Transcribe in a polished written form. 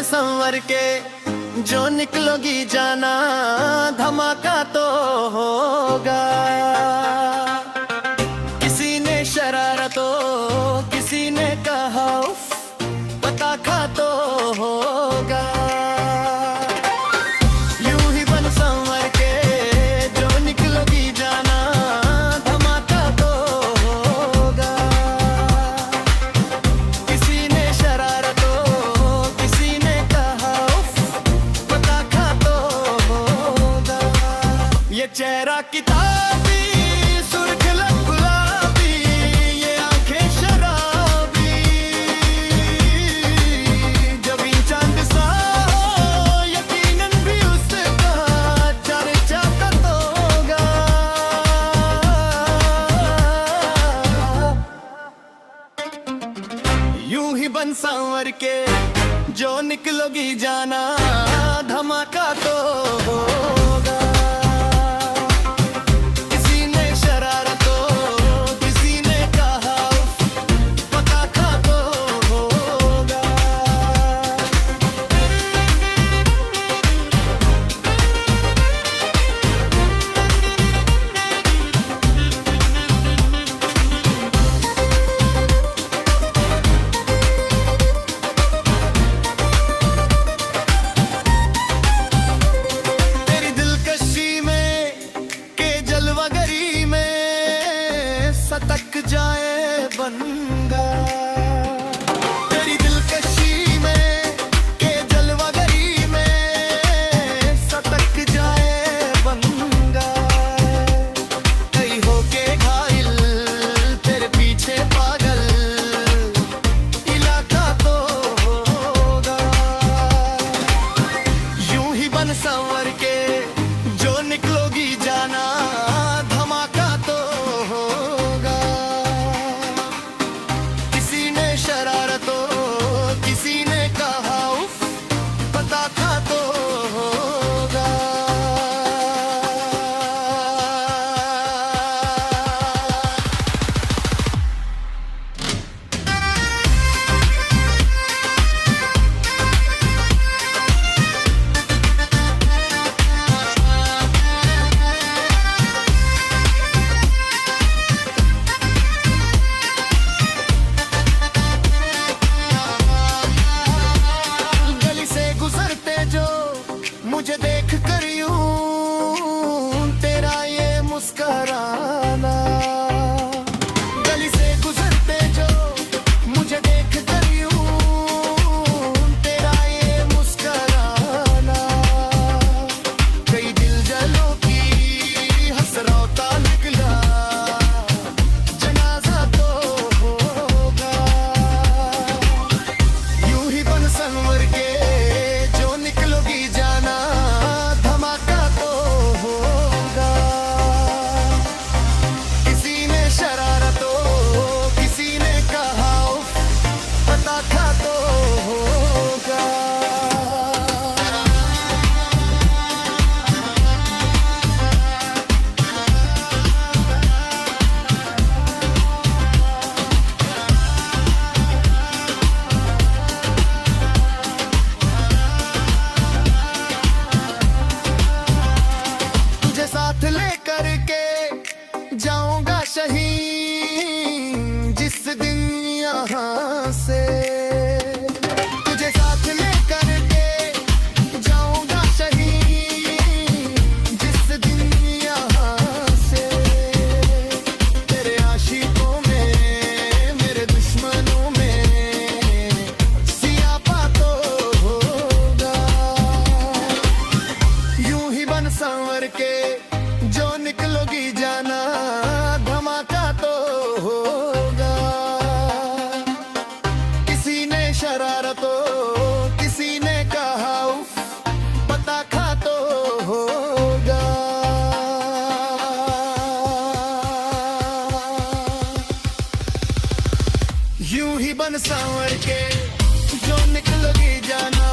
संवर के जो निकलोगी जाना, धमाका तो होगा। किसी ने शरारतों, किसी ने कहा उफ, पटाखा तो होगा। यूं ही बन संवर के जो निकलोगी जाना, धमाका तो होगा। किसी ने शरारतों, किसी ने कहा उफ, पटाखा तो होगा। ये चेहरा किताबी, सुर्ख गुलाबी, ये आंखें शराबी, जब इन चांद सा हो, यकीनन भी उसका चर्चा तो होगा। यूं ही बन संवर के जो निकलोगी जाना, धमाका तो होगा। किसी ने शरारतों, किसी ने कहा उफ, पटाखा तो होगा। तेरी दिलकशी में के जलवागरी में सटक जाए बंगा। तेरी दिलकशी में के जलवागरी में सटक जाए बंगा। कहीं होके घायल, तेरे पीछे पागल, इलाका तो होगा। यूं ही बन संवर के जो निकलोगी जाना, धमाका तो होगा। किसी ने शरारतों, किसी ने कहा उफ, पटाखा तो होगा। गली से गुजरते जो मुझे देख कर यूं, तेरा ये मुस्कुराना। गली से गुजरते जो मुझे देख कर यूं, तेरा ये मुस्कुराना। कई दिल जलों की हसरौता निकला, जनाजा तो होगा। यूं ही बन संवर के जो निकलोगी जाना, धमाका तो होगा। किसी ने शरारतों, किसी ने कहा उफ, पटाखा तो होगा। तुझे साथ लेकर के जाऊंगा शहीद जिस दिन यहाँ से। तुझे साथ लेकर के जाऊंगा शहीद जिस दिन यहाँ से। तेरे आशिकों में, मेरे दुश्मनों में सियापा तो होगा। यूं ही बन संवर के जो निकलोगी जाना, धमाका तो होगा। किसी ने शरारतों, किसी ने कहा उफ, पटाखा तो होगा। यूं ही बन संवर के जो निकलोगी जाना,